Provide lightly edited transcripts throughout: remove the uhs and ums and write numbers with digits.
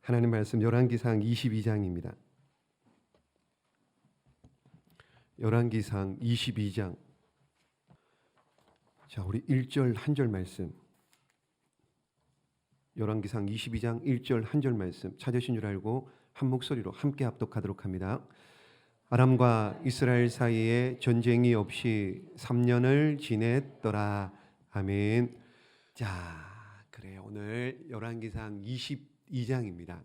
하나님 말씀 열왕기상 22장입니다. 열왕기상 22장. 자, 우리 1절 한 절 말씀. 열왕기상 22장 1절 한 절 말씀 찾으신 줄 알고 한 목소리로 함께 합독하도록 합니다. 아람과 이스라엘 사이에 전쟁이 없이 3년을 지냈더라. 아멘. 자, 그래요. 오늘 열왕기상 22장입니다.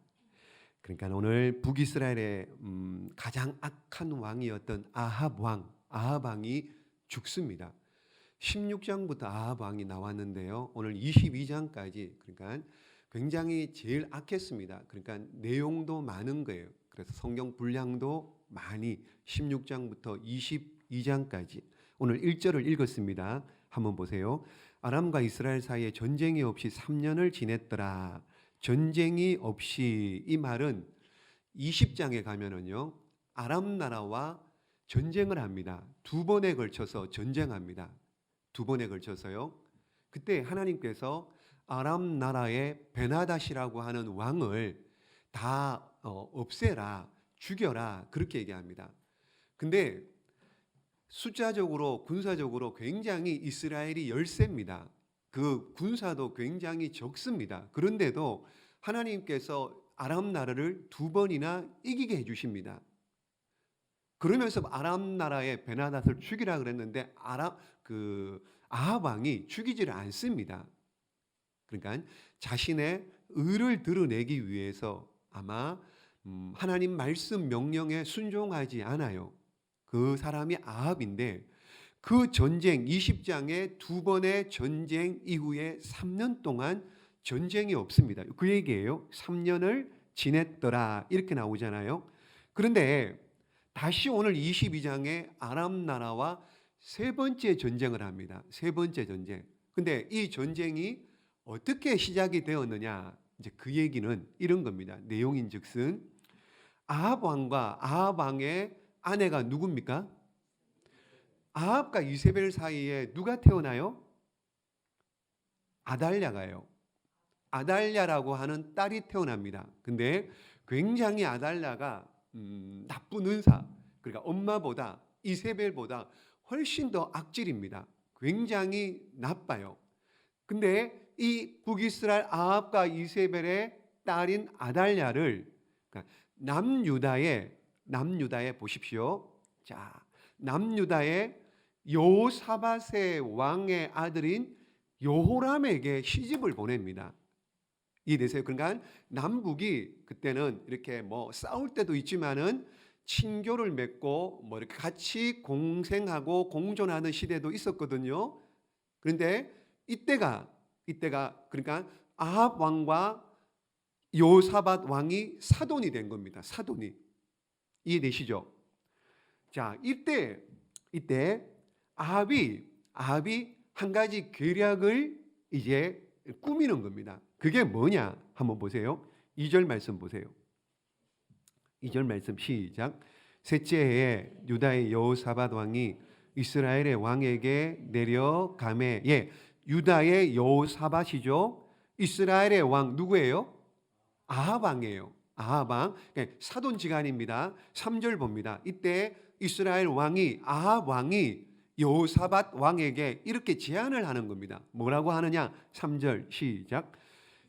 그러니까 오늘 북이스라엘의 가장 악한 왕이었던 아합 왕이 죽습니다. 16장부터 아합 왕이 나왔는데요. 오늘 22장까지 그러니까 굉장히 제일 악했습니다. 그러니까 내용도 많은 거예요. 그래서 성경 분량도 많이 16장부터 22장까지 오늘 1절을 읽었습니다. 한번 보세요. 아람과 이스라엘 사이에 전쟁이 없이 3년을 지냈더라. 전쟁이 없이, 이 말은 20장에 가면은요, 아람 나라와 전쟁을 합니다. 두 번에 걸쳐서 전쟁합니다. 두 번에 걸쳐서요. 그때 하나님께서 아람 나라의 베나닷이라고 하는 왕을 다 없애라, 죽여라, 그렇게 얘기합니다. 근데 숫자적으로, 군사적으로 굉장히 이스라엘이 열세입니다. 그 군사도 굉장히 적습니다. 그런데도 하나님께서 아람 나라를 두 번이나 이기게 해주십니다. 그러면서 아람 나라의 베나닷을 죽이라 그랬는데 아합 왕이 죽이지를 않습니다. 그러니까 자신의 의를 드러내기 위해서 아마 하나님 말씀 명령에 순종하지 않아요. 그 사람이 아합인데 그 전쟁 20장의 두 번의 전쟁 이후에 3년 동안 전쟁이 없습니다. 그 얘기예요. 3년을 지냈더라 이렇게 나오잖아요. 그런데 다시 오늘 22장에 아람 나라와 세 번째 전쟁을 합니다. 세 번째 전쟁. 근데 이 전쟁이 어떻게 시작이 되었느냐, 이제 그 얘기는 이런 겁니다. 내용인즉슨 아합 왕과 아합 왕의 아내가 누굽니까? 아합과 이세벨 사이에 누가 태어나요? 아달랴가요. 아달랴라고 하는 딸이 태어납니다. 근데 굉장히 아달랴가 나쁜 은사, 그러니까 엄마보다 이세벨보다 훨씬 더 악질입니다. 굉장히 나빠요. 근데 이 북이스라엘 아합과 이세벨의 딸인 아달랴를 그러니까 남유다에 보십시오. 자, 남유다의 여호사밧의 왕의 아들인 여호람에게 시집을 보냅니다. 이해되세요? 그러니까 남북이 그때는 이렇게 뭐 싸울 때도 있지만은 친교를 맺고 뭐 이렇게 같이 공생하고 공존하는 시대도 있었거든요. 그런데 이때가 그러니까 아합 왕과 여호사밧 왕이 사돈이 된 겁니다. 사돈이. 이해되시죠? 자, 이때 아합이 한 가지 계략을 이제 꾸미는 겁니다. 그게 뭐냐? 한번 보세요. 2절 말씀 보세요. 2절 말씀 시작. 셋째 해에 유다의 여호사밧 왕이 이스라엘의 왕에게 내려가매. 유다의 여호사밧이죠. 이스라엘의 왕 누구예요? 아합 왕이에요. 아합 왕. 사돈지간입니다. 3절 봅니다. 이때 이스라엘 왕이 아합 왕이 여호사밧 왕에게 이렇게 제안을 하는 겁니다. 뭐라고 하느냐? 3절 시작.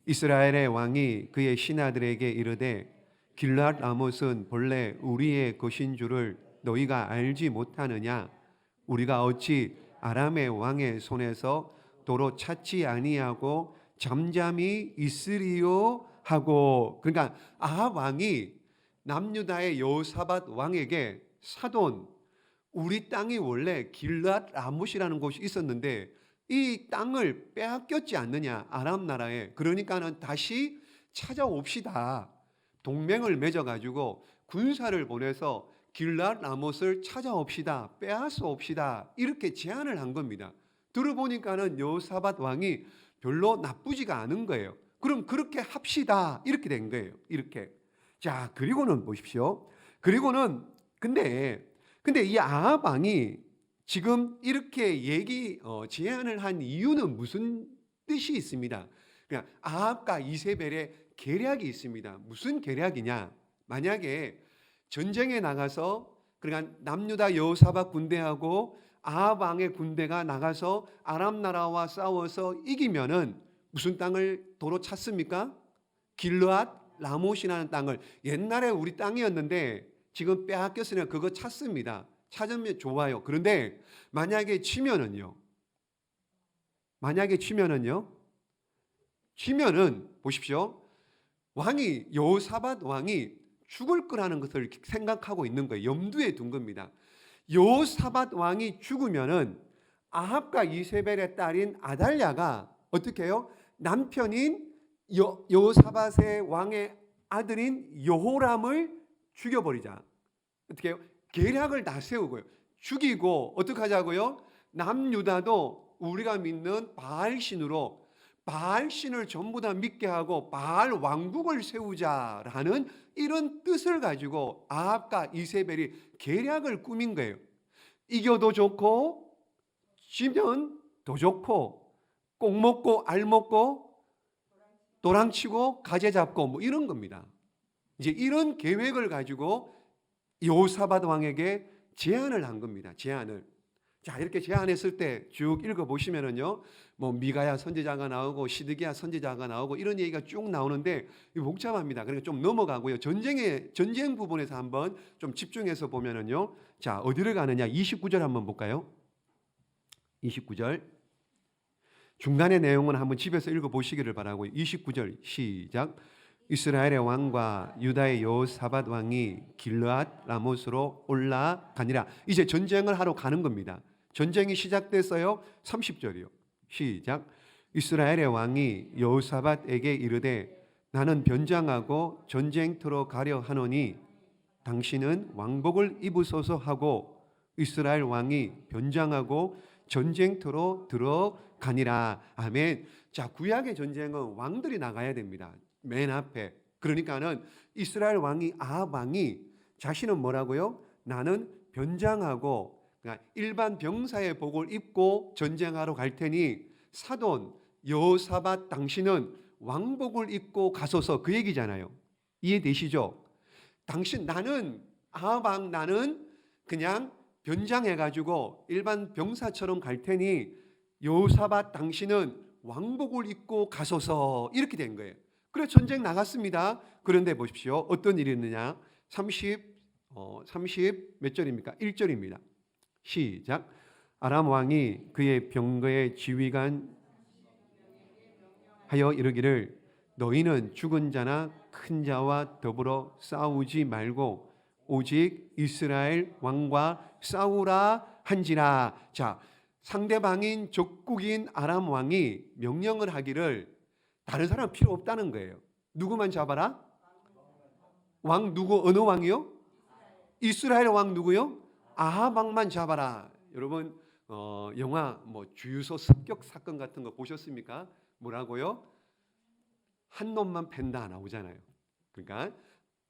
이스라엘의 왕이 그의 신하들에게 이르되 길랏 라못은 본래 우리의 것인 줄을 너희가 알지 못하느냐? 우리가 어찌 아람의 왕의 손에서 도로 찾지 아니하고 잠잠히 있으리요 하고. 그러니까 아합 왕이 남유다의 여호사밧 왕에게 사돈, 우리 땅이 원래 길랏 라못이라는 곳이 있었는데 이 땅을 빼앗겼지 않느냐, 아람 나라에. 그러니까는 다시 찾아옵시다. 동맹을 맺어가지고 군사를 보내서 길랏 라못을 찾아옵시다, 빼앗아옵시다, 이렇게 제안을 한 겁니다. 들어보니까는 여호사밧 왕이 별로 나쁘지가 않은 거예요. 그럼 그렇게 합시다, 이렇게 된 거예요. 이렇게. 자, 그리고는 보십시오. 그리고는 근데 이 아합 왕이 지금 이렇게 제안을 한 이유는 무슨 뜻이 있습니다. 그냥 아합과 이세벨의 계략이 있습니다. 무슨 계략이냐? 만약에 전쟁에 나가서 그러니까 남유다 여호사밧 군대하고 아합 왕의 군대가 나가서 아람 나라와 싸워서 이기면은 무슨 땅을 도로 찾습니까? 길르앗 라못이라는 땅을, 옛날에 우리 땅이었는데 지금 빼앗겼으니까 그거 찾습니다. 찾으면 좋아요. 그런데 만약에 치면은요. 치면은 보십시오. 왕이 여호사밧 왕이 죽을 거라는 것을 생각하고 있는 거예요. 염두에 둔 겁니다. 여호사밧 왕이 죽으면은 아합과 이세벨의 딸인 아달랴가 어떻게 해요? 남편인 여호사밧의 왕의 아들인 여호람을 죽여버리자. 어떻게 해요? 계략을 다 세우고요. 죽이고 어떻게 하자고요? 남유다도 우리가 믿는 바알신으로 바알신을 전부 다 믿게 하고 바알 왕국을 세우자라는 이런 뜻을 가지고 아합과 이세벨이 계략을 꾸민 거예요. 이겨도 좋고 지면 더 좋고 꼭 먹고 알 먹고 도랑치고 가재 잡고 뭐 이런 겁니다. 이제 이런 계획을 가지고 여호사밧 왕에게 제안을 한 겁니다. 제안을. 자, 이렇게 제안했을 때 쭉 읽어 보시면은요, 뭐 미가야 선지자가 나오고 시드기야 선지자가 나오고 이런 얘기가 쭉 나오는데 복잡합니다. 그러니까 좀 넘어가고요. 전쟁 부분에서 한번 좀 집중해서 보면은요, 자, 어디를 가느냐? 29절 한번 볼까요? 29절. 중간의 내용은 한번 집에서 읽어 보시기를 바라고요. 29절 시작. 이스라엘의 왕과 유다의 여호사밧 왕이 길르앗 라못으로 올라가니라. 이제 전쟁을 하러 가는 겁니다. 전쟁이 시작됐어요. 30절이요. 시작. 이스라엘의 왕이 여호사밧에게 이르되 나는 변장하고 전쟁터로 가려 하노니 당신은 왕복을 입으소서 하고 이스라엘 왕이 변장하고 전쟁터로 들어가니라. 아멘. 자, 구약의 전쟁은 왕들이 나가야 됩니다. 맨 앞에. 그러니까는 이스라엘 왕이 아합 왕이 자신은 뭐라고요? 나는 변장하고 그러니까 일반 병사의 복을 입고 전쟁하러 갈 테니 사돈 여호사밧 당신은 왕복을 입고 가소서, 그 얘기잖아요. 이해되시죠? 나는 아합 왕, 나는 그냥 변장해 가지고 일반 병사처럼 갈 테니 여호사밧 당신은 왕복을 입고 가소서, 이렇게 된 거예요. 그래 전쟁 나갔습니다. 그런데 보십시오. 어떤 일이 있느냐? 30 몇 절입니까? 1절입니다. 시작. 아람 왕이 그의 병거의 지휘관 하여 이르기를 너희는 죽은 자나 큰 자와 더불어 싸우지 말고 오직 이스라엘 왕과 싸우라 한지라. 자, 상대방인 적국인 아람 왕이 명령을 하기를 다른 사람 필요 없다는 거예요. 누구만 잡아라? 왕 누구? 어느 왕이요? 이스라엘 왕 누구요? 아합 왕만 잡아라. 여러분 영화 뭐 주유소 습격 사건 같은 거 보셨습니까? 뭐라고요? 한 놈만 팬다 나오잖아요. 그러니까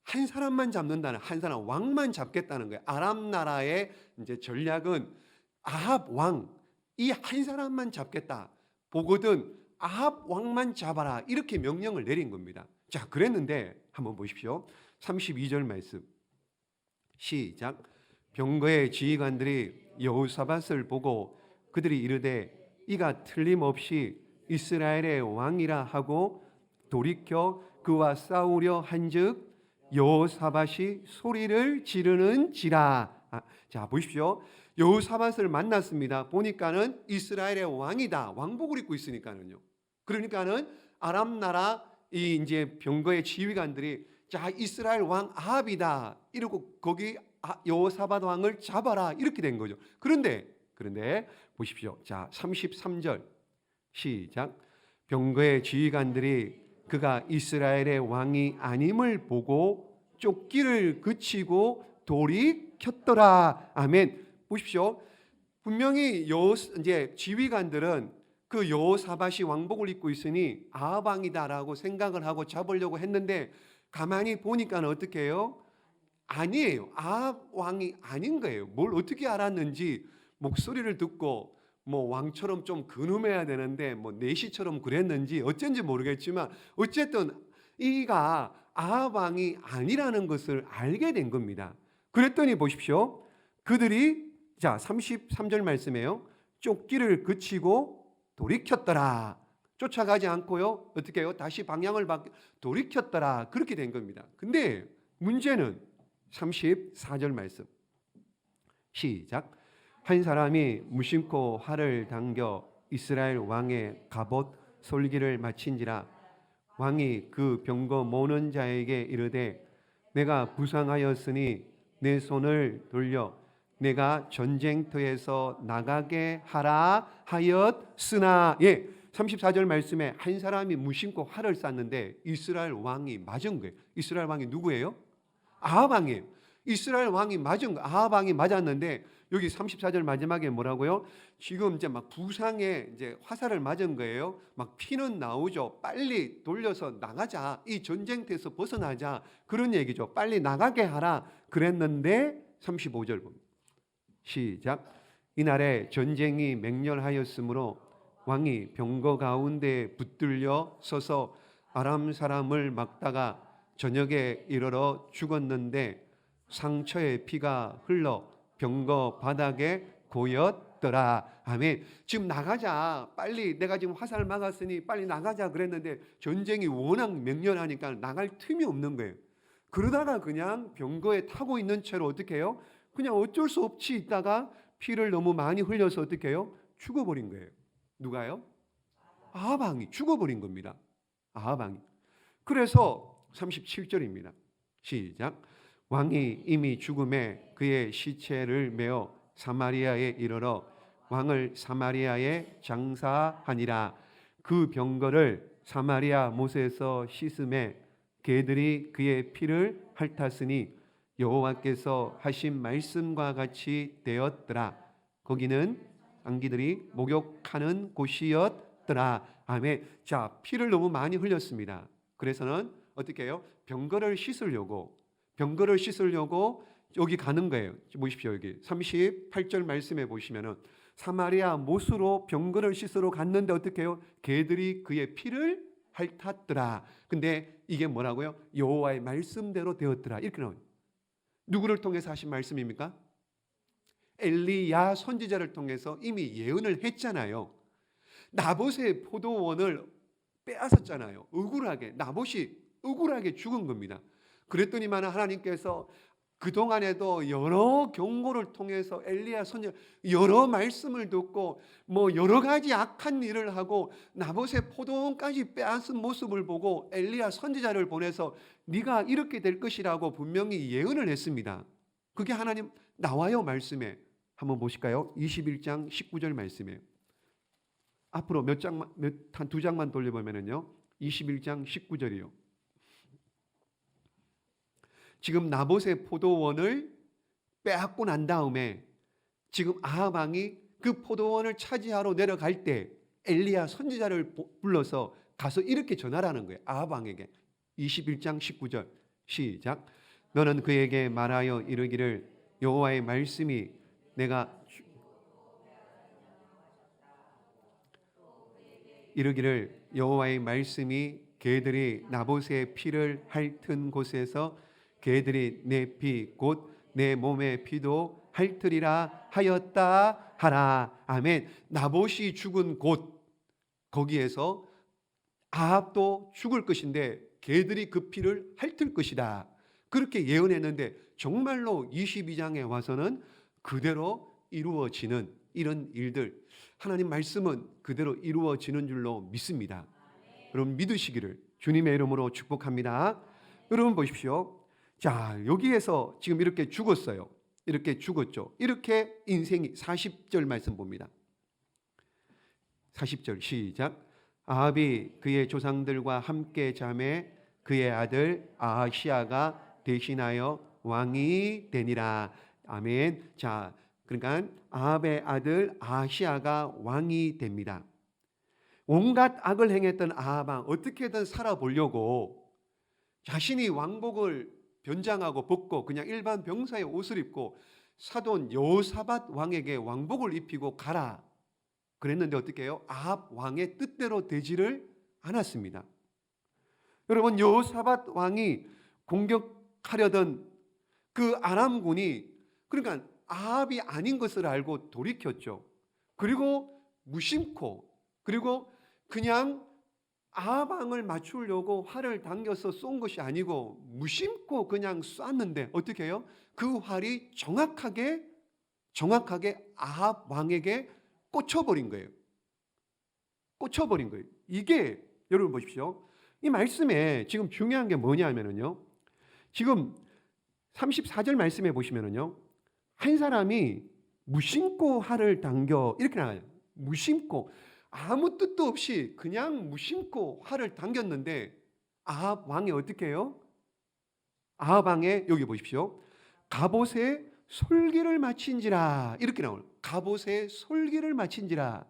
한 사람만 잡는다는, 한 사람 왕만 잡겠다는 거예요. 아람 나라의 이제 전략은 아합 왕, 이 한 사람만 잡겠다. 보거든 아합 왕만 잡아라, 이렇게 명령을 내린 겁니다. 자, 그랬는데 한번 보십시오. 32절 말씀 시작. 병거의 지휘관들이 여호사밧을 보고 그들이 이르되 이가 틀림없이 이스라엘의 왕이라 하고 돌이켜 그와 싸우려 한즉 여호사밧이 소리를 지르는지라. 자, 보십시오. 여호사밧을 만났습니다. 보니까는 이스라엘의 왕이다. 왕복을 입고 있으니까는요. 그러니까는 아람 나라 이 이제 병거의 지휘관들이 자, 이스라엘 왕 아합이다 이러고 거기 여호사밧 왕을 잡아라, 이렇게 된 거죠. 그런데 보십시오. 자, 33절 시작. 병거의 지휘관들이 그가 이스라엘의 왕이 아님을 보고 쫓기를 그치고 돌이켰더라. 아멘. 보십시오. 분명히 이제 지휘관들은 그 여호사밧이 왕복을 입고 있으니 아합 왕이다라고 생각을 하고 잡으려고 했는데 가만히 보니까는 어떻게 해요? 아니에요. 아합 왕이 아닌 거예요. 뭘 어떻게 알았는지 목소리를 듣고 뭐 왕처럼 좀 근엄해야 되는데 뭐 내시처럼 그랬는지 어쩐지 모르겠지만 어쨌든 이가 아합 왕이 아니라는 것을 알게 된 겁니다. 그랬더니 보십시오. 그들이 자 33절 말씀에요. 쫓기를 그치고 돌이켰더라. 쫓아가지 않고요. 어떻게 해요? 다시 방향을 돌이켰더라. 그렇게 된 겁니다. 근데 문제는 34절 말씀. 시작. 한 사람이 무심코 활을 당겨 이스라엘 왕의 갑옷 솔기를 마친지라. 왕이 그 병거 모는 자에게 이르되 내가 부상하였으니 내 손을 돌려 내가 전쟁터에서 나가게 하라 하였으나. 34절 말씀에 한 사람이 무심코 활을 쐈는데 이스라엘 왕이 맞은 거예요. 이스라엘 왕이 누구예요? 아합 왕이에요. 이스라엘 왕이 맞은 거, 아합 왕이 맞았는데 여기 34절 마지막에 뭐라고요? 지금 이제 막 부상에 이제 화살을 맞은 거예요. 막 피는 나오죠. 빨리 돌려서 나가자. 이 전쟁터에서 벗어나자. 그런 얘기죠. 빨리 나가게 하라. 그랬는데 35절 봅니다. 시작. 이날에 전쟁이 맹렬하였으므로 왕이 병거 가운데 붙들려 서서 아람 사람을 막다가 저녁에 이르러 죽었는데 상처의 피가 흘러 병거 바닥에 고였더라. 아멘. 지금 나가자. 빨리 내가 지금 화살 막았으니 빨리 나가자 그랬는데 전쟁이 워낙 맹렬하니까 나갈 틈이 없는 거예요. 그러다가 그냥 병거에 타고 있는 채로 어떻게 해요? 그냥 어쩔 수 없이 있다가 피를 너무 많이 흘려서 어떻게 해요? 죽어버린 거예요. 누가요? 아합 왕이 죽어버린 겁니다. 아합 왕이. 그래서 37절입니다. 시작. 왕이 이미 죽음에 그의 시체를 메어 사마리아에 이르러 왕을 사마리아에 장사하니라. 그 병거를 사마리아 못에서 씻음에 개들이 그의 피를 핥았으니 여호와께서 하신 말씀과 같이 되었더라. 거기는 안기들이 목욕하는 곳이었더라. 아멘. 자, 피를 너무 많이 흘렸습니다. 그래서는 어떻게 해요? 병거를 씻으려고 여기 가는 거예요. 보십시오. 여기 38절 말씀에 보시면은 사마리아 못으로 병거를 씻으러 갔는데 어떻게 해요? 개들이 그의 피를 핥았더라. 근데 이게 뭐라고요? 여호와의 말씀대로 되었더라. 이렇게 나와요. 누구를 통해서 하신 말씀입니까? 엘리야 선지자를 통해서 이미 예언을 했잖아요. 나봇의 포도원을 빼앗았잖아요. 나봇이 억울하게 죽은 겁니다. 그랬더니만 하나님께서 그동안에도 여러 경고를 통해서 엘리야 선지자 여러 말씀을 듣고 뭐 여러 가지 악한 일을 하고 나봇의 포도원까지 빼앗은 모습을 보고 엘리야 선지자를 보내서 네가 이렇게 될 것이라고 분명히 예언을 했습니다. 그게 하나님 나와요. 말씀에 한번 보실까요? 21장 19절 말씀이에요. 앞으로 한 두 장만 돌려보면요 21장 19절이요. 지금 나봇의 포도원을 빼앗고 난 다음에 지금 아합 왕이 그 포도원을 차지하러 내려갈 때 엘리야 선지자를 불러서 가서 이렇게 전하라는 거예요. 아합 왕에게. 21장 19절 시작. 너는 그에게 말하여 이르기를 여호와의 말씀이 내가 이르기를 여호와의 말씀이 개들이 나봇의 피를 핥은 곳에서 개들이 내 피 곧 내 몸의 피도 핥으리라 하였다 하라. 아멘. 나봇이 죽은 곳 거기에서 아합도 죽을 것인데 개들이 그 피를 핥을 것이다. 그렇게 예언했는데 정말로 22장에 와서는 그대로 이루어지는 이런 일들, 하나님 말씀은 그대로 이루어지는 줄로 믿습니다. 여러분 믿으시기를 주님의 이름으로 축복합니다. 여러분 보십시오. 자, 여기에서 지금 이렇게 죽었어요. 이렇게 죽었죠. 이렇게 인생이 40절 말씀 봅니다. 40절 시작. 아합이 그의 조상들과 함께 잠에 그의 아들 아하시아가 대신하여 왕이 되니라. 아멘. 자, 그러니까 아합의 아들 아하시아가 왕이 됩니다. 온갖 악을 행했던 아합 왕 어떻게든 살아보려고 자신이 왕복을 변장하고 벗고 그냥 일반 병사의 옷을 입고 사돈 여호사밧 왕에게 왕복을 입히고 가라 그랬는데 어떻게 해요? 아합 왕의 뜻대로 되지를 않았습니다. 여러분, 여호사밧 왕이 공격하려던 그 아람군이, 그러니까 아합이 아닌 것을 알고 돌이켰죠. 그리고 무심코, 그리고 그냥 아합 왕을 맞추려고 활을 당겨서 쏜 것이 아니고 무심코 그냥 쐈는데 어떻게 해요? 그 활이 정확하게 아합 왕에게 꽂혀버린 거예요. 꽂혀버린 거예요. 이게 여러분 보십시오. 이 말씀에 지금 중요한 게 뭐냐면요. 지금 34절 말씀에 보시면요. 한 사람이 무심코 활을 당겨 이렇게 나와요. 무심코, 아무 뜻도 없이 그냥 무심코 활을 당겼는데 아합 왕이 어떻게 해요? 아합 왕의, 여기 보십시오. 갑옷에 솔기를 마친지라, 이렇게 나와요. 갑옷에 솔기를 마친지라.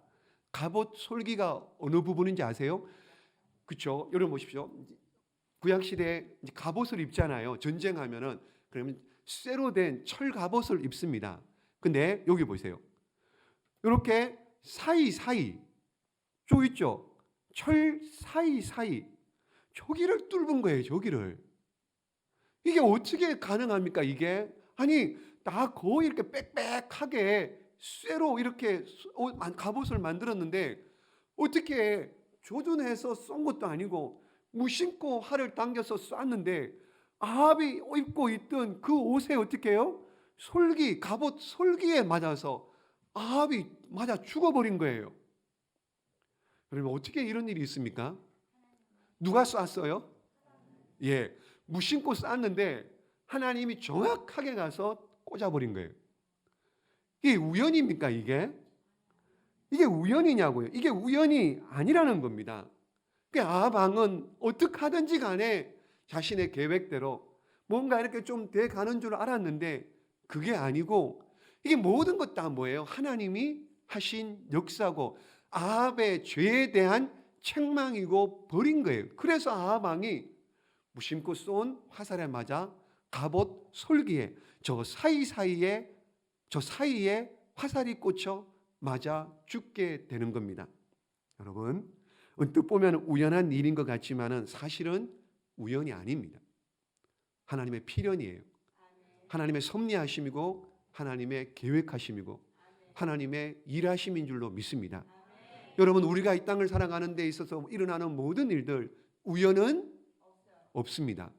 갑옷 솔기가 어느 부분인지 아세요? 그렇죠? 여러분 보십시오. 구약 시대에 갑옷을 입잖아요. 전쟁하면은 그러면 쇠로 된 철 갑옷을 입습니다. 근데 여기 보세요. 이렇게 사이사이 조 있죠? 철 사이사이 저기를 뚫은 거예요. 저기를. 이게 어떻게 가능합니까? 이게 아니 다 거의 이렇게 빽빽하게 쇠로 이렇게 갑옷을 만들었는데 어떻게 조준해서 쏜 것도 아니고 무심코 활을 당겨서 쐈는데 아합이 입고 있던 그 옷에 어떻게 해요? 솔기, 갑옷 솔기에 맞아서 아합이 맞아 죽어버린 거예요. 여러분 어떻게 이런 일이 있습니까? 누가 쐈어요? 예, 무심코 쐈는데 하나님이 정확하게 가서 꽂아버린 거예요. 이게 우연입니까 이게? 이게 우연이냐고요? 이게 우연이 아니라는 겁니다. 아합 왕은 어떻게 하든지 간에 자신의 계획대로 뭔가 이렇게 좀 돼 가는 줄 알았는데 그게 아니고 이게 모든 것 다 뭐예요? 하나님이 하신 역사고 아합의 죄에 대한 책망이고 벌인 거예요. 그래서 아합 왕이 무심코 쏜 화살에 맞아 갑옷 솔기에 저 사이에 화살이 꽂혀 맞아 죽게 되는 겁니다. 여러분 언뜻 보면 우연한 일인 것 같지만은 사실은 우연이 아닙니다. 하나님의 필연이에요. 하나님의 섭리하심이고 하나님의 계획하심이고 하나님의 일하심인 줄로 믿습니다. 여러분 우리가 이 땅을 살아가는 데 있어서 일어나는 모든 일들 우연은 없습니다.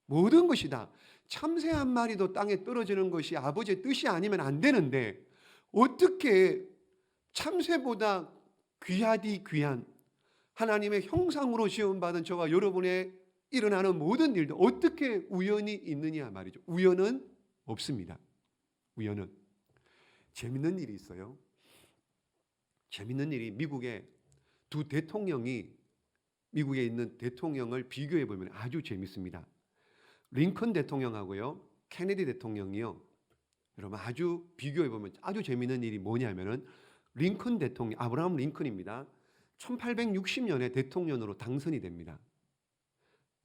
모든 것이 다 참새 한 마리도 땅에 떨어지는 것이 아버지의 뜻이 아니면 안 되는데 어떻게 참새보다 귀하디 귀한 하나님의 형상으로 지음받은 저와 여러분의 일어나는 모든 일도 어떻게 우연이 있느냐 말이죠. 우연은 없습니다. 우연은. 재밌는 일이 있어요. 재밌는 일이 미국의 두 대통령이 미국에 있는 대통령을 비교해 보면 아주 재밌습니다. 링컨 대통령하고요 케네디 대통령이요. 여러분 아주 비교해 보면 아주 재밌는 일이 뭐냐면은 링컨 대통령 아브라함 링컨입니다. 1860년에 대통령으로 당선이 됩니다.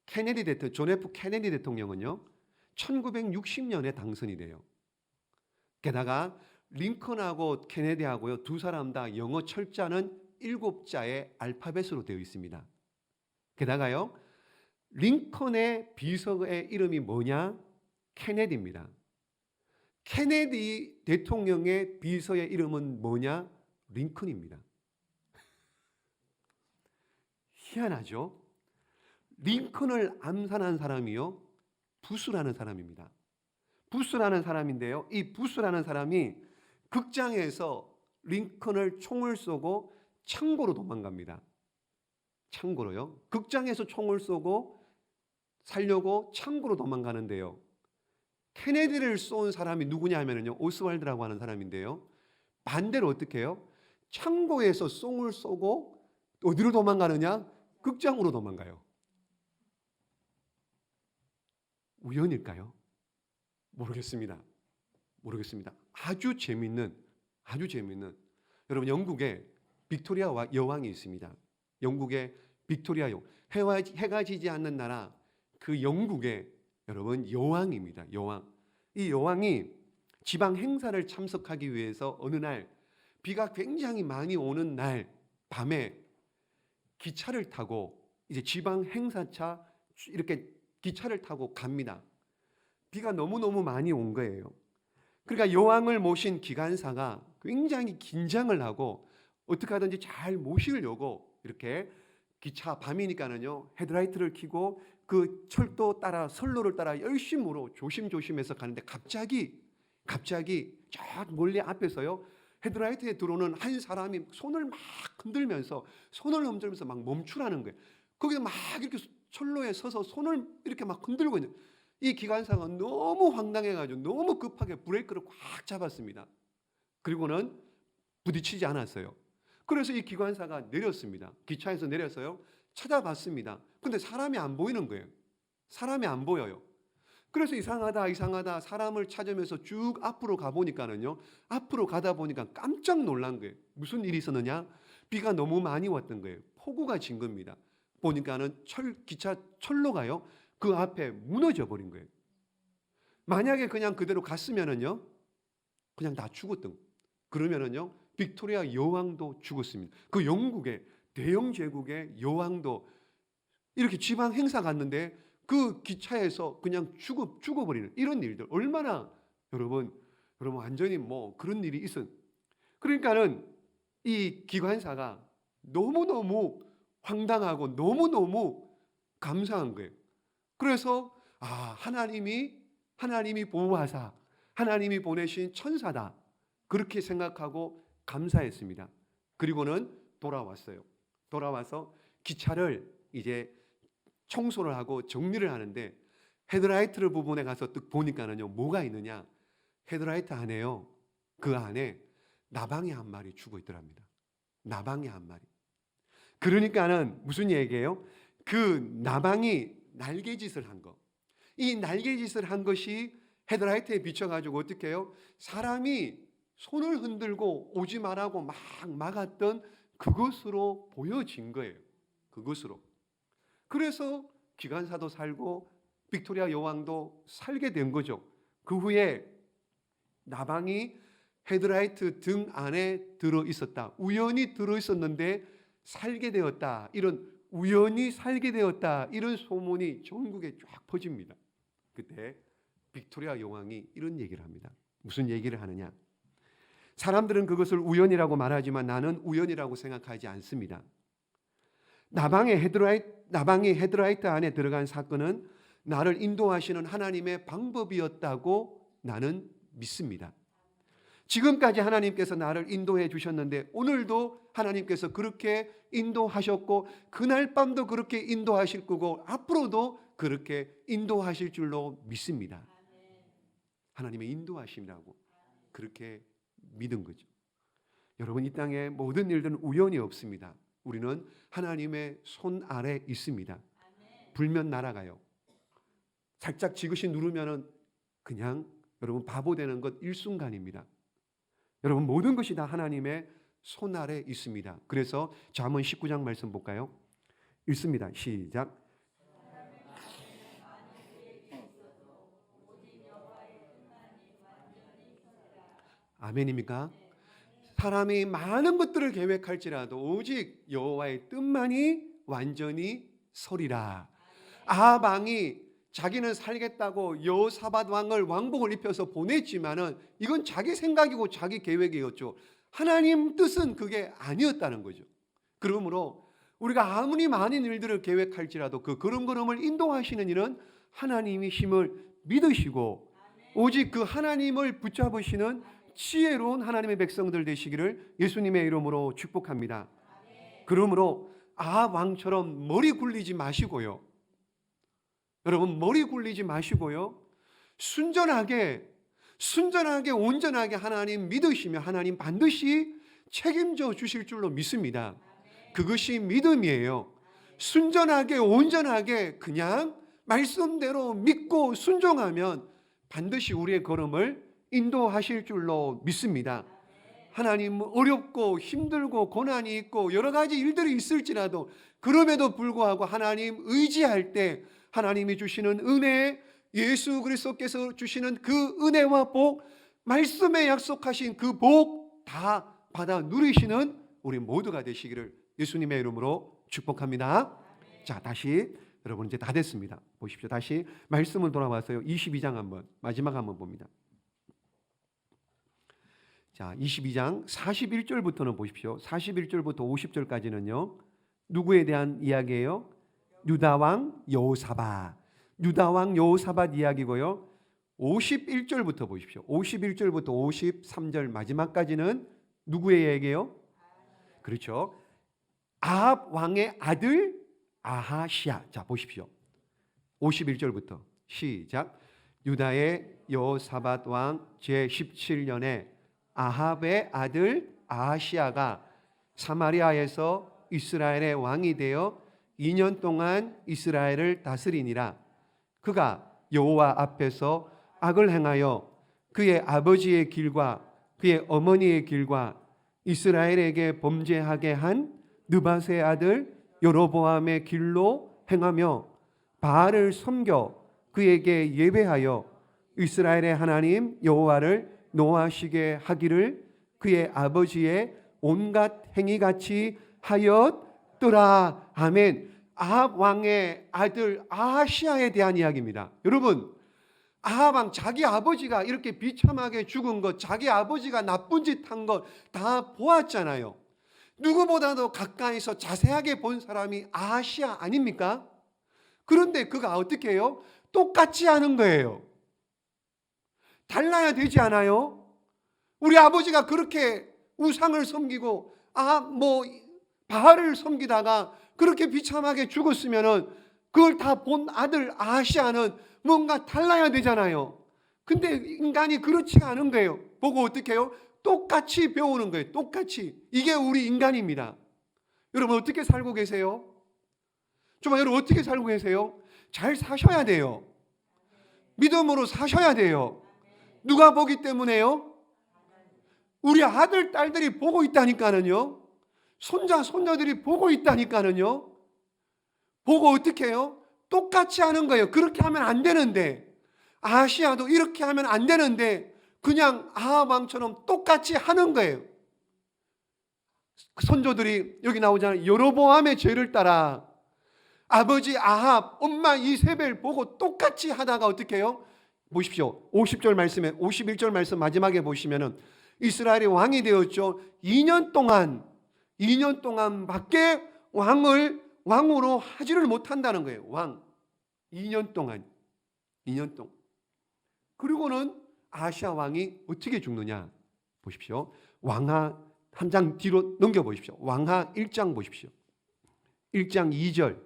케네디 대통령 존 F 케네디 대통령은요 1960년에 당선이 돼요. 게다가 링컨하고 케네디하고요 두 사람 다 영어 철자는 7자의 알파벳으로 되어 있습니다. 게다가요 링컨의 비서의 이름이 뭐냐? 케네디입니다. 케네디 대통령의 비서의 이름은 뭐냐? 링컨입니다. 희한하죠? 링컨을 암살한 사람이요 부스라는 사람입니다. 부스라는 사람인데요 이 부스라는 사람이 극장에서 링컨을 총을 쏘고 창고로 도망갑니다. 창고로요. 극장에서 총을 쏘고 살려고 창고로 도망가는데요. 케네디를 쏜 사람이 누구냐면요 오스왈드라고 하는 사람인데요. 반대로 어떻게 해요? 창고에서 총을 쏘고 어디로 도망가느냐? 극장으로 도망가요. 우연일까요? 모르겠습니다. 아주 재밌는 여러분 영국에 빅토리아 여왕이 있습니다. 영국의 빅토리아 여왕. 해가 지지 않는 나라 그 영국의 여러분 여왕입니다. 여왕. 이 여왕이 지방 행사를 참석하기 위해서 어느 날 비가 굉장히 많이 오는 날 밤에 기차를 타고 이제 지방 행사차 이렇게 기차를 타고 갑니다. 비가 너무너무 많이 온 거예요. 그러니까 여왕을 모신 기관사가 굉장히 긴장을 하고 어떻게 하든지 잘 모시려고 이렇게 기차 밤이니까는요 헤드라이트를 켜고 그 철도 따라 선로를 따라 열심으로 조심조심해서 가는데 갑자기 저 멀리 앞에서요 헤드라이트에 들어오는 한 사람이 손을 막 흔들면서 막 멈추라는 거예요. 거기서 막 이렇게 철로에 서서 손을 이렇게 막 흔들고 있는 이 기관사가 너무 황당해가지고 너무 급하게 브레이크를 꽉 잡았습니다. 그리고는 부딪히지 않았어요. 그래서 이 기관사가 내렸습니다. 기차에서 내렸어요. 찾아봤습니다. 근데 사람이 안 보이는 거예요. 사람이 안 보여요. 그래서 이상하다 사람을 찾으면서 쭉 앞으로 가보니까는요 앞으로 가다 보니까 깜짝 놀란 거예요. 무슨 일이 있었느냐? 비가 너무 많이 왔던 거예요. 폭우가 진 겁니다. 보니까는 기차 철로가요 그 앞에 무너져 버린 거예요. 만약에 그냥 그대로 갔으면은요 그냥 다 죽었던 거예요. 그러면은요 빅토리아 여왕도 죽었습니다. 그 영국의 대영 제국의 여왕도 이렇게 지방 행사 갔는데 그 기차에서 그냥 죽어버리는 이런 일들 얼마나 여러분 완전히 뭐 그런 일이 있었. 그러니까는 이 기관사가 너무너무 황당하고 너무너무 감사한 거예요. 그래서 하나님이 보호하사 하나님이 보내신 천사다 그렇게 생각하고 감사했습니다. 그리고는 돌아왔어요. 돌아와서 기차를 이제 청소를 하고 정리를 하는데 헤드라이트 부분에 가서 딱 보니까는요 뭐가 있느냐? 헤드라이트 안에요. 그 안에 나방이 한 마리 죽어 있더랍니다. 나방이 한 마리. 그러니까는 무슨 얘기예요? 그 나방이 날개짓을 한 거. 이 날개짓을 한 것이 헤드라이트에 비춰가지고 어떻게 해요? 사람이 손을 흔들고 오지 말라고 막 막았던 그것으로 보여진 거예요. 그것으로. 그래서 기관사도 살고 빅토리아 여왕도 살게 된 거죠. 그 후에 나방이 헤드라이트 등 안에 들어 있었다. 우연히 들어 있었는데 살게 되었다. 우연히 살게 되었다. 이런 소문이 전국에 쫙 퍼집니다. 그때 빅토리아 여왕이 이런 얘기를 합니다. 무슨 얘기를 하느냐? 사람들은 그것을 우연이라고 말하지만 나는 우연이라고 생각하지 않습니다. 나방이 헤드라이트 안에 들어간 사건은 나를 인도하시는 하나님의 방법이었다고 나는 믿습니다. 지금까지 하나님께서 나를 인도해 주셨는데 오늘도 하나님께서 그렇게 인도하셨고 그날 밤도 그렇게 인도하실 거고 앞으로도 그렇게 인도하실 줄로 믿습니다. 하나님의 인도하심이라고 그렇게 믿은 거죠. 여러분 이 땅에 모든 일들은 우연이 없습니다. 우리는 하나님의 손 아래 있습니다. 불면 날아가요. 살짝 지그시 누르면은 그냥 여러분 바보 되는 것 일순간입니다. 여러분 모든 것이 다 하나님의 손 아래 있습니다. 그래서 잠언 19장 말씀 볼까요? 읽습니다. 시작. 아멘입니까? 사람이 많은 것들을 계획할지라도 오직 여호와의 뜻만이 완전히 서리라. 아합 왕이 자기는 살겠다고 여호사밧 왕을 왕복을 입혀서 보냈지만은 이건 자기 생각이고 자기 계획이었죠. 하나님 뜻은 그게 아니었다는 거죠. 그러므로 우리가 아무리 많은 일들을 계획할지라도 그 걸음걸음을 인도하시는 일은 하나님이심을 믿으시고 오직 그 하나님을 붙잡으시는 지혜로운 하나님의 백성들 되시기를 예수님의 이름으로 축복합니다. 그러므로 아합 왕처럼 머리 굴리지 마시고요. 여러분 머리 굴리지 마시고요. 순전하게 온전하게 하나님 믿으시며 하나님 반드시 책임져 주실 줄로 믿습니다. 그것이 믿음이에요. 순전하게 온전하게 그냥 말씀대로 믿고 순종하면 반드시 우리의 걸음을 인도하실 줄로 믿습니다. 하나님 어렵고 힘들고 고난이 있고 여러 가지 일들이 있을지라도 그럼에도 불구하고 하나님 의지할 때 하나님이 주시는 은혜, 예수 그리스도께서 주시는 그 은혜와 복, 말씀에 약속하신 그 복 다 받아 누리시는 우리 모두가 되시기를 예수님의 이름으로 축복합니다. 자, 다시 여러분 이제 다 됐습니다. 보십시오. 다시 말씀을 돌아와서요. 22장 한번 마지막 한번 봅니다. 자, 22장 41절부터는 보십시오. 41절부터 50절까지는요. 누구에 대한 이야기예요? 유다 왕 여호사밧. 유다 왕 여호사밧 이야기고요. 51절부터 보십시오. 51절부터 53절 마지막까지는 누구의 얘기예요? 그렇죠. 아합 왕의 아들 아하시야. 자, 보십시오. 51절부터 시작. 유다의 여호사밧 왕 제17년에 아합의 아들 아하시야가 사마리아에서 이스라엘의 왕이 되어 2년 동안 이스라엘을 다스리니라. 그가 여호와 앞에서 악을 행하여 그의 아버지의 길과 그의 어머니의 길과 이스라엘에게 범죄하게 한 느밧의 아들 여로보암의 길로 행하며 바알을 섬겨 그에게 예배하여 이스라엘의 하나님 여호와를 노하시게 하기를 그의 아버지의 온갖 행위같이 하였더라. 아멘. 아합 왕의 아들 아하시야에 대한 이야기입니다. 여러분, 아합 왕 자기 아버지가 이렇게 비참하게 죽은 것, 자기 아버지가 나쁜 짓 한 것 다 보았잖아요. 누구보다도 가까이서 자세하게 본 사람이 아하시야 아닙니까? 그런데 그가 어떻게 해요? 똑같이 하는 거예요. 달라야 되지 않아요? 우리 아버지가 그렇게 우상을 섬기고 바알을 섬기다가 그렇게 비참하게 죽었으면은 그걸 다 본 아들 아하시야는 뭔가 달라야 되잖아요. 근데 인간이 그렇지 않은 거예요. 보고 어떻게 해요? 똑같이 배우는 거예요. 똑같이. 이게 우리 인간입니다. 여러분 어떻게 살고 계세요? 정말 여러분 어떻게 살고 계세요? 잘 사셔야 돼요. 믿음으로 사셔야 돼요. 누가 보기 때문에요? 우리 아들, 딸들이 보고 있다니까는요. 손자, 손녀들이 보고 있다니까는요. 보고 어떻게 해요? 똑같이 하는 거예요. 그렇게 하면 안 되는데, 아하시야도 이렇게 하면 안 되는데 그냥 아합 왕처럼 똑같이 하는 거예요. 선조들이 여기 나오잖아요. 여로보암의 죄를 따라 아버지 아합, 엄마 이세벨 보고 똑같이 하다가 어떻게 해요? 보십시오. 50절 말씀에 51절 말씀 마지막에 보시면은 이스라엘이 왕이 되었죠. 2년 동안밖에 왕으로 하지를 못한다는 거예요. 왕. 2년 동안. 그리고는 아하시야 왕이 어떻게 죽느냐? 보십시오. 왕하 한 장 뒤로 넘겨 보십시오. 왕하 1장 보십시오. 1장 2절.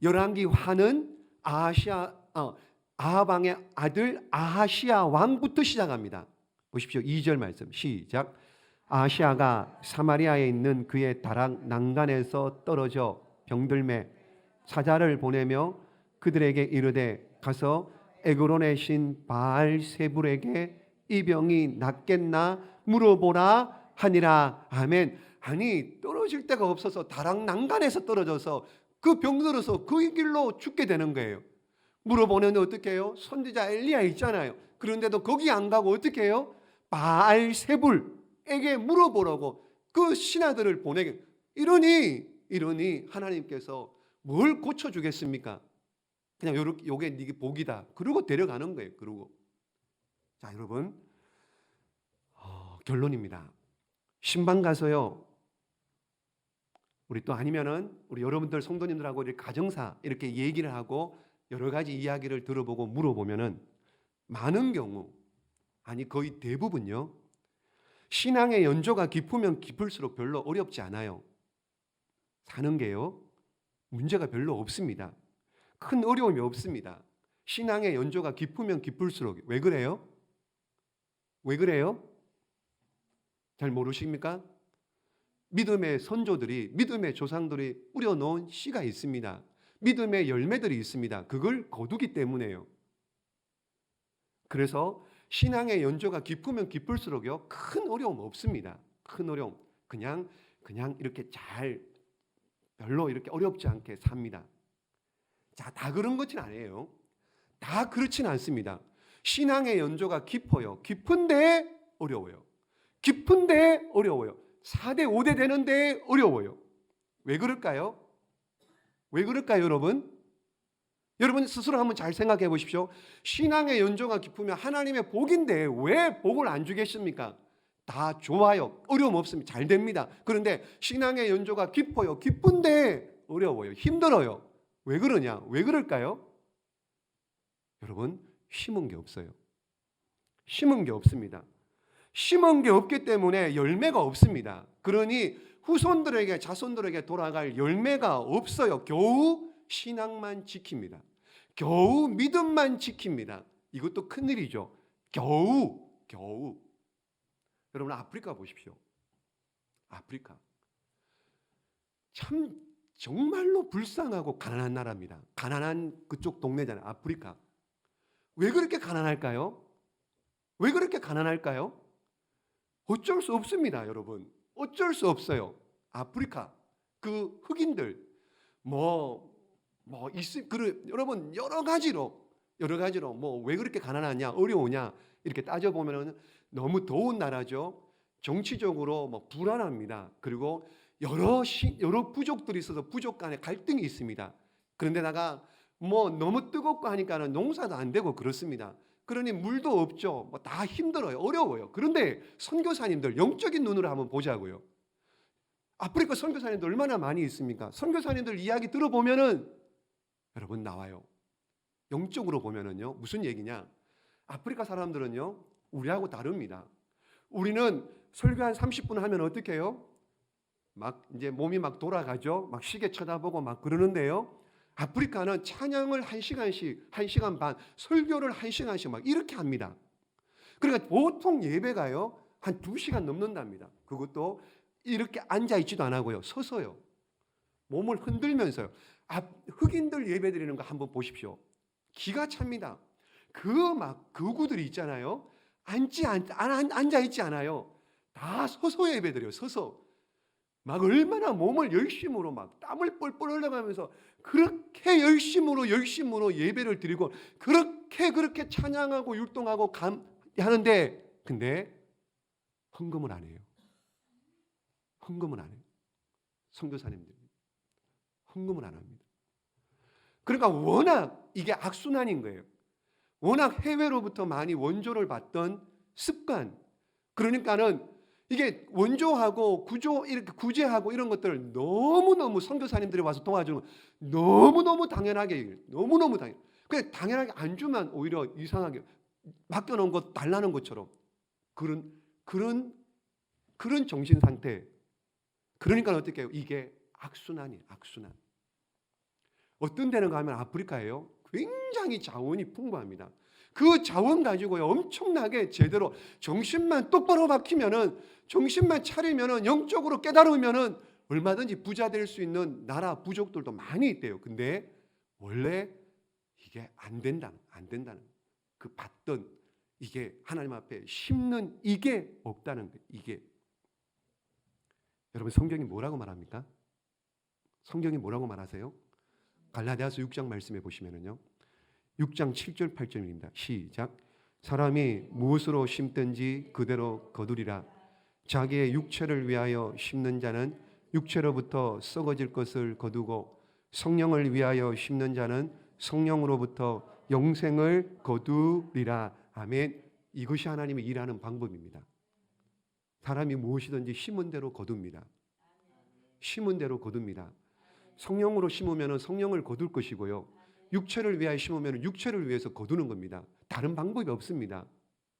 열왕기 화는 아합 왕의 아들 아하시야 왕부터 시작합니다. 보십시오. 2절 말씀 시작. 아하시야가 사마리아에 있는 그의 다락 난간에서 떨어져 병들매 사자를 보내며 그들에게 이르되 가서 에그론의 신 바알세불에게 이 병이 낫겠나 물어보라 하니라. 아멘. 아니 떨어질 데가 없어서 다락 난간에서 떨어져서 그 병들어서 그 길로 죽게 되는 거예요. 물어보는데 어떻게 해요? 선지자 엘리야 있잖아요. 그런데도 거기 안 가고 어떻게 해요? 바알세불에게 물어보라고 그 신하들을 보내게. 이러니 하나님께서 뭘 고쳐주겠습니까? 그냥 요게 네 복이다. 그러고 데려가는 거예요. 그러고. 자, 여러분 결론입니다. 신방 가서요. 우리 또 아니면은 우리 여러분들 성도님들하고 이렇게 가정사 이렇게 얘기를 하고 여러 가지 이야기를 들어보고 물어보면은 많은 경우 아니 거의 대부분요. 신앙의 연조가 깊으면 깊을수록 별로 어렵지 않아요. 사는 게요. 문제가 별로 없습니다. 큰 어려움이 없습니다. 신앙의 연조가 깊으면 깊을수록. 왜 그래요? 잘 모르십니까? 믿음의 선조들이, 믿음의 조상들이 뿌려놓은 씨가 있습니다. 믿음의 열매들이 있습니다. 그걸 거두기 때문에요. 그래서 신앙의 연조가 깊으면 깊을수록요, 큰 어려움 없습니다. 큰 어려움. 그냥 이렇게 잘 별로 이렇게 어렵지 않게 삽니다. 자, 다 그런 것은 아니에요. 다 그렇진 않습니다. 신앙의 연조가 깊어요. 깊은데 어려워요. 4대 5대 되는데 어려워요. 왜 그럴까요? 왜 그럴까요, 여러분? 여러분 스스로 한번 잘 생각해 보십시오. 신앙의 연조가 깊으면 하나님의 복인데 왜 복을 안 주겠습니까? 다 좋아요. 어려움 없습니다. 잘 됩니다. 그런데 신앙의 연조가 깊어요. 깊은데 어려워요. 힘들어요. 왜 그러냐? 왜 그럴까요? 여러분, 심은 게 없어요. 심은 게 없습니다. 심은 게 없기 때문에 열매가 없습니다. 그러니 후손들에게, 자손들에게 돌아갈 열매가 없어요. 겨우 신앙만 지킵니다. 겨우 믿음만 지킵니다. 이것도 큰일이죠. 겨우. 여러분 아프리카 보십시오. 아프리카. 참 정말로 불쌍하고 가난한 나라입니다. 가난한 그쪽 동네잖아요. 아프리카. 왜 그렇게 가난할까요? 왜 그렇게 가난할까요? 어쩔 수 없습니다, 여러분. 어쩔 수 없어요. 아프리카 그 흑인들 여러분 여러 가지로 뭐 왜 그렇게 가난하냐, 어려우냐 이렇게 따져 보면은 너무 더운 나라죠. 정치적으로 뭐 불안합니다. 그리고 여러 부족들이 있어서 부족 간에 갈등이 있습니다. 그런데다가 뭐 너무 뜨겁고 하니까는 농사도 안 되고 그렇습니다. 그러니 물도 없죠. 뭐 다 힘들어요. 어려워요. 그런데 선교사님들 영적인 눈으로 한번 보자고요. 아프리카 선교사님들 얼마나 많이 있습니까? 선교사님들 이야기 들어보면은 여러분 나와요. 영적으로 보면은요. 무슨 얘기냐? 아프리카 사람들은요. 우리하고 다릅니다. 우리는 설교 한 30분 하면 어떻게 해요? 막 이제 몸이 막 돌아가죠. 막 시계 쳐다보고 막 그러는데요. 아프리카는 찬양을 1시간씩, 1시간 반, 설교를 1시간씩 막 이렇게 합니다. 그러니까 보통 예배가요, 한 2시간 넘는답니다. 그것도 이렇게 앉아있지도 안 하고요. 서서요. 몸을 흔들면서요. 흑인들 예배 드리는 거 한번 보십시오. 기가 찹니다. 그 구들이 있잖아요. 앉아있지 않아요. 다 서서 예배 드려요. 서서. 막 얼마나 몸을 열심으로 막 땀을 뻘뻘 흘려가면서 그렇게 열심으로 예배를 드리고 그렇게 찬양하고 율동하고 하는데 근데 헌금을 안 해요. 헌금을 안 해요. 선교사님들 헌금을 안 합니다. 그러니까 워낙 이게 악순환인 거예요. 워낙 해외로부터 많이 원조를 받던 습관. 그러니까는 이게 원조하고 구조 이렇게 구제하고 이런 것들을 너무너무 선교사님들이 와서 도와주는 너무너무 당연하게 너무너무 당연. 그냥 당연하게 안 주면 오히려 이상하게 맡겨놓은 것 달라는 것처럼 그런 정신 상태. 그러니까 어떻게 해요? 이게 악순환이에요. 악순환. 어떤 데는 가면 아프리카예요. 굉장히 자원이 풍부합니다. 그 자원 가지고요 엄청나게 제대로 정신만 똑바로 박히면은 정신만 차리면은 영적으로 깨달으면은 얼마든지 부자 될 수 있는 나라 부족들도 많이 있대요. 근데 원래 이게 안 된다는 그 받던 이게 하나님 앞에 심는 이게 없다는 거예요. 이게 여러분 성경이 뭐라고 말합니까? 성경이 뭐라고 말하세요? 갈라디아서 6장 말씀해 보시면은요. 6장 7절 8절입니다. 시작. 사람이 무엇으로 심든지 그대로 거두리라. 자기의 육체를 위하여 심는 자는 육체로부터 썩어질 것을 거두고 성령을 위하여 심는 자는 성령으로부터 영생을 거두리라. 아멘. 이것이 하나님의 일하는 방법입니다. 사람이 무엇이든지 심은 대로 거둡니다. 심은 대로 거둡니다. 성령으로 심으면 성령을 거둘 것이고요. 육체를 위하여 심으면 육체를 위해서 거두는 겁니다. 다른 방법이 없습니다.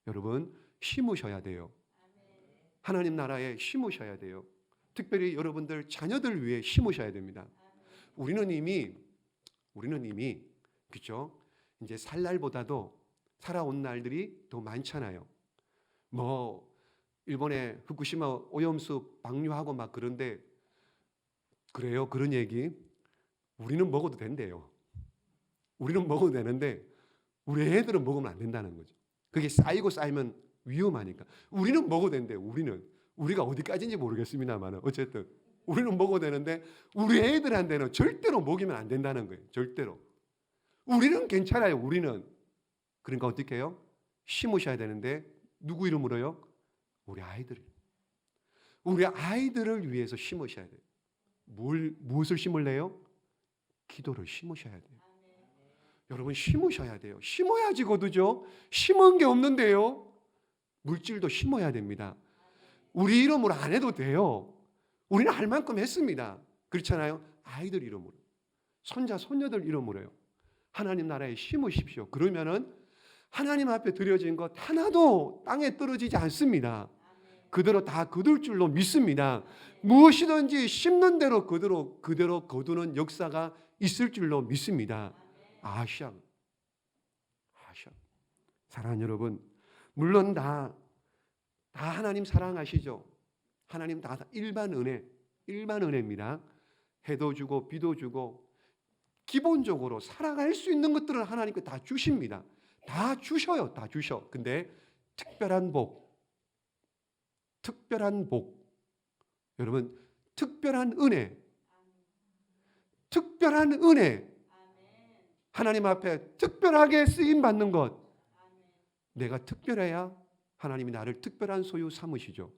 여러분 심으셔야 돼요. 하나님 나라에 심으셔야 돼요. 특별히 여러분들 자녀들 위해 심으셔야 됩니다. 우리는 이미 그렇죠? 이제 살 날보다도 살아온 날들이 더 많잖아요. 뭐 일본의 후쿠시마 오염수 방류하고 막 그런데 그래요. 그런 얘기 우리는 먹어도 된대요. 우리는 먹어도 되는데 우리 애들은 먹으면 안 된다는 거죠. 그게 쌓이면 위험하니까. 우리는 먹어도 된대요. 우리가 어디까지인지 모르겠습니다만 어쨌든 우리는 먹어도 되는데 우리 애들한테는 절대로 먹이면 안 된다는 거예요. 절대로. 우리는 괜찮아요. 우리는. 그러니까 어떻게 해요? 심으셔야 되는데 누구 이름으로요? 우리 아이들을 위해서 심으셔야 돼요. 무엇을 심을래요? 기도를 심으셔야 돼요. 여러분 심으셔야 돼요. 심어야지 거두죠. 심은 게 없는데요. 물질도 심어야 됩니다. 우리 이름으로 안 해도 돼요. 우리는 할 만큼 했습니다. 그렇잖아요. 아이들 이름으로, 손자 손녀들 이름으로요. 하나님 나라에 심으십시오. 그러면은 하나님 앞에 드려진 것 하나도 땅에 떨어지지 않습니다. 그대로 다 거둘 줄로 믿습니다. 무엇이든지 심는 대로 그대로 거두는 역사가 있을 줄로 믿습니다. 아시아. 사랑하는 여러분, 물론 다 하나님 사랑하시죠. 하나님 다 일반 은혜입니다. 해도 주고 비도 주고 기본적으로 살아갈 수 있는 것들은 하나님께 다 주십니다. 다 주셔요. 다 주셔. 근데 특별한 복, 여러분 특별한 은혜, 하나님 앞에 특별하게 쓰임 받는 것, 내가 특별해야 하나님이 나를 특별한 소유 삼으시죠.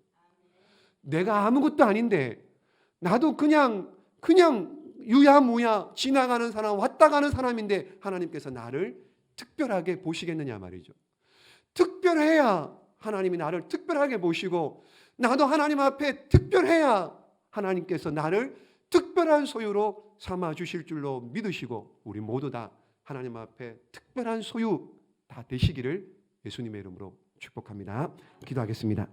내가 아무것도 아닌데 나도 그냥 유야무야 지나가는 사람, 왔다 가는 사람인데 하나님께서 나를 특별하게 보시겠느냐 말이죠. 특별해야 하나님이 나를 특별하게 보시고, 나도 하나님 앞에 특별해야 하나님께서 나를 특별한 소유로 삼아 주실 줄로 믿으시고, 우리 모두 다 하나님 앞에 특별한 소유 다 되시기를 예수님의 이름으로 축복합니다. 기도하겠습니다.